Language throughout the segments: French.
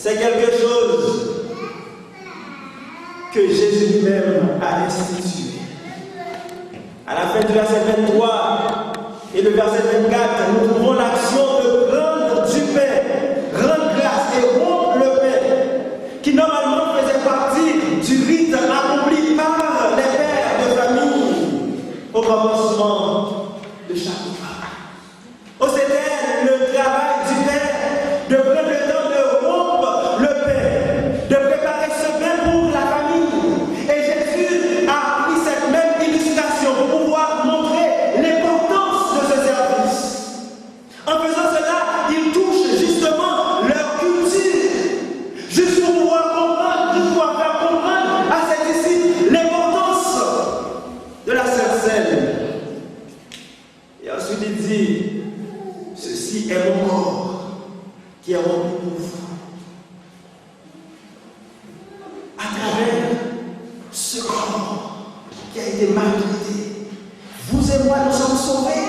c'est quelque chose que Jésus lui-même a institué. À la fin du verset 23 et le verset 24, nous trouvons l'action de prendre du pain, rendre grâce et rompre le pain, qui normalement faisait partie du rite accompli par les pères de famille au commencement de chaque repas. Oh, c'était le travail du père de prendre le temps de rompre le pain, de préparer ce pain pour la famille. Et Jésus a pris cette même illustration pour pouvoir montrer l'importance de ce service. En faisant cela, il touche justement leur culture, juste pour pouvoir comprendre, juste pour pouvoir faire comprendre à ses disciples l'importance de la Sainte Seine. Et ensuite il dit, ceci est mon corps qui est rempli pour vous. À travers ce corps qui a été maltraité, vous et moi nous sommes sauvés.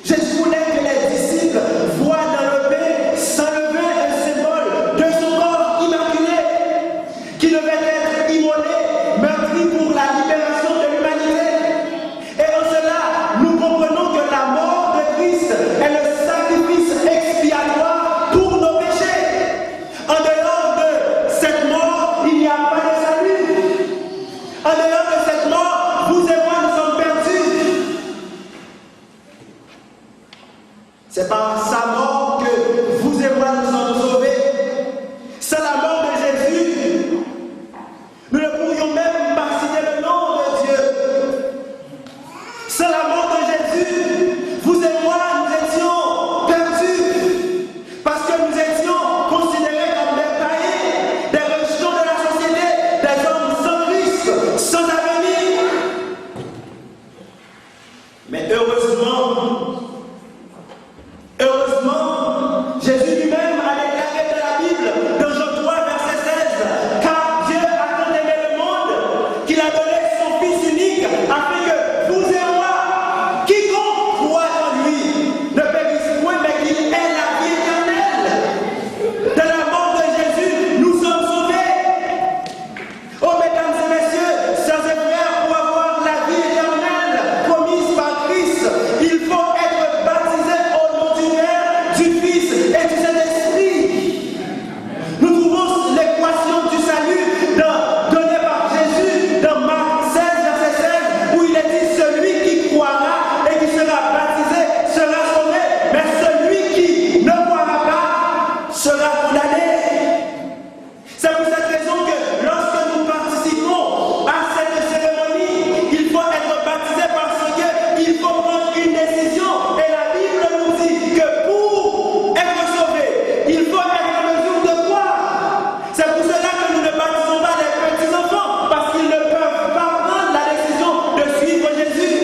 Jésus voulait que les disciples voient dans le pain s'enlever un symbole de son corps immaculé qui devait être immolé, meurtri pour la libération de l'humanité. Et en cela, nous comprenons que la mort de Christ est le sacrifice expiatoire pour nos péchés. En dehors de cette mort, il n'y a pas de salut. En dehors de cette mort, vous et moi nous sommes perdus. C'est par sa mort que vous et moi nous sommes sauvés. Sans la mort de Jésus, nous ne pourrions même pas citer le nom de Dieu. Sans la mort de Jésus, vous et moi, nous étions perdus. Parce que nous étions considérés comme des païens, des rejetons de la société, des hommes sans Christ, sans avenir. Mais heureusement, Jésus lui-même a déclaré dans la Bible, dans Jean 3, verset 16, car Dieu a tant aimé le monde qu'il a donné son Fils unique afin que vous et moi, quiconque croit en lui, ne périsse point, mais qu'il ait la vie éternelle. De la mort de Jésus, nous sommes sauvés. Oh, mesdames et messieurs, sœurs et frères, pour avoir la vie éternelle promise par Christ, il faut être baptisé au nom du Père, du Fils et du Saint-Esprit. Nous trouvons l'équation du salut donnée par Jésus dans Marc 16, verset 16, où il est dit celui qui croira et qui sera baptisé sera sauvé, mais celui qui ne croira pas sera condamné. C'est pour cette raison que lorsque nous participons à cette cérémonie, il faut être baptisé parce qu'il faut prendre une décision. Et la Bible nous dit que pour être sauvé, il faut être en mesure de croire. C'est pour cela que nous ne baptisons pas les petits-enfants, parce qu'ils ne peuvent pas prendre la décision de suivre Jésus.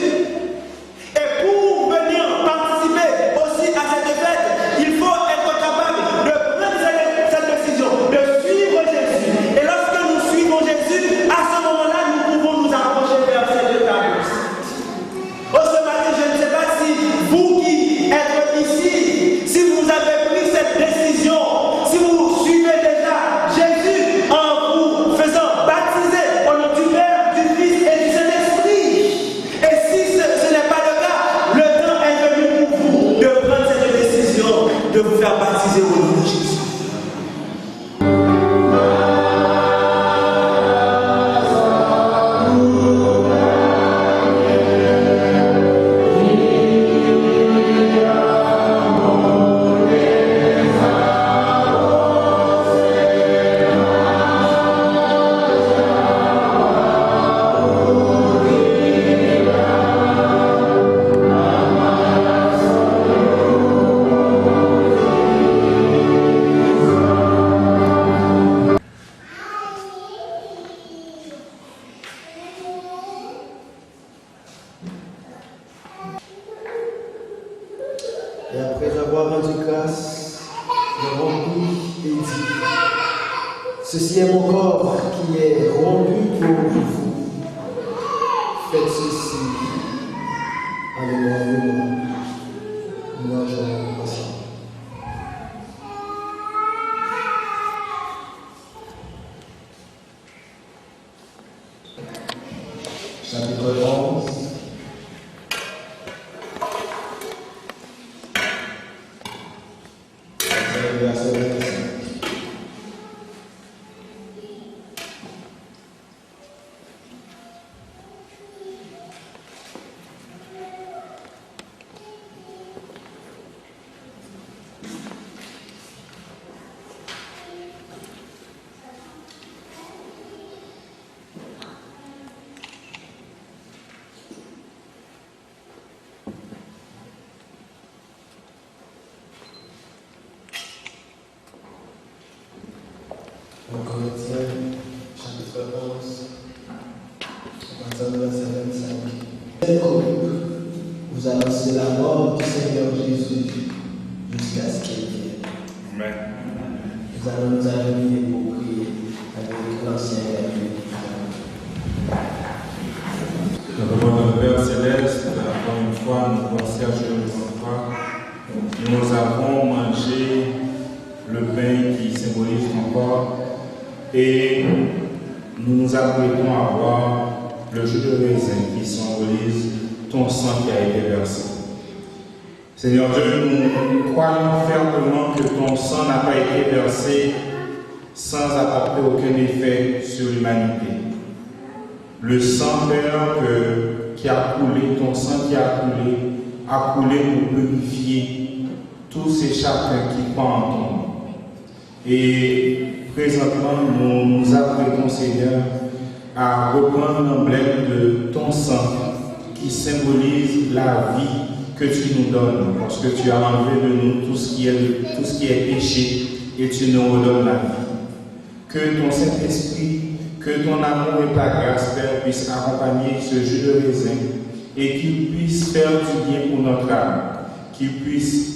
Et pour venir participer aussi à cette fête, il faut être capable de prendre cette décision, de suivre Jésus. Et lorsque nous suivons Jésus, à ce moment-là, nous pouvons nous approcher vers cette table. Oh, ce matin, je ne sais pas si vous qui êtes ici, si vous avez pris cette décision, si vous suivez déjà Jésus en vous faisant baptiser au nom du Père, du Fils et du Saint-Esprit. Et si ce n'est pas le cas, le temps est venu pour vous de prendre cette décision, de vous faire baptiser au nom de Jésus. Et après avoir rendu grâce, le remplit et dit, ceci est mon corps qui est rompu pour vous. Faites ceci en mémoire de moi. Nous allons ensemble. Corinthiens, chapitre 11, à partir du verset 25. Cette coupe vous annoncez la mort du Seigneur Jésus jusqu'à ce qu'il vienne. Amen. Nous allons nous aligner pour prier avec l'ancien Père. Notre Père Céleste, encore une fois, nous concernons une fois, nous avons mangé le pain qui symbolise ton corps et nous nous apprêtons à boire le jus de raisin qui symbolise ton sang qui a été versé. Seigneur Dieu, nous croyons fermement que ton sang n'a pas été versé sans apporter aucun effet sur l'humanité. Le sang, Père, qui a coulé, ton sang qui a coulé pour purifier tous et chacun qui croit en ton nom. Et présentement, nous nous apprêtons, Seigneur, à reprendre l'emblème de ton sang qui symbolise la vie que tu nous donnes, parce que tu as enlevé de nous tout ce qui est péché et tu nous redonnes la vie. Que ton Saint-Esprit, que ton amour et ta grâce, Père, puissent accompagner ce jus de raisin et qu'il puisse faire du bien pour notre âme, qu'il puisse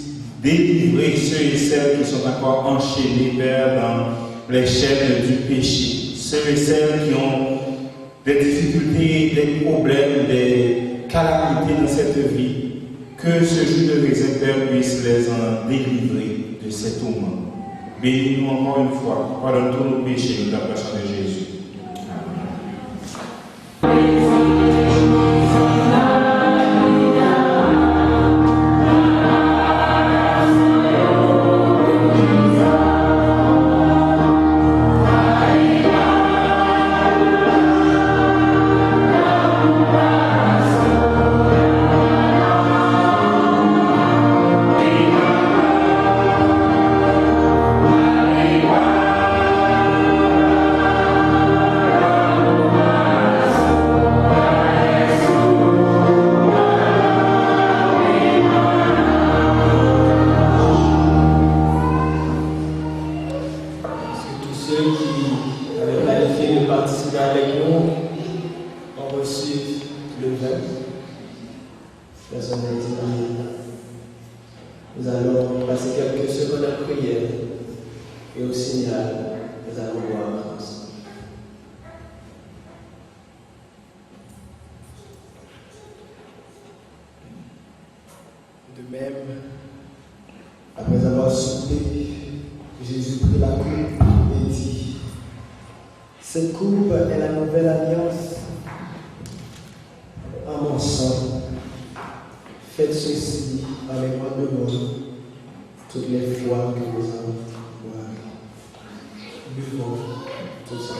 délivrer ceux et celles qui sont encore enchaînés, Père, dans les chaînes du péché, ceux et celles qui ont des difficultés, des problèmes, des calamités dans cette vie, que ce jus de raisin, Père, puisse les en délivrer de ces tourments. Bénis-nous encore une fois, pardonne tous nos péchés, dans la personne de Jésus. Nous allons passer quelques secondes à prière et au signal, nous allons voir ensemble. De même, après avoir soupé, Jésus prit la coupe et dit: cette coupe est la nouvelle alliance en mon sang. Faites ceci en mémoire de moi toutes les fois que vous en boirez. Buvons tout ça.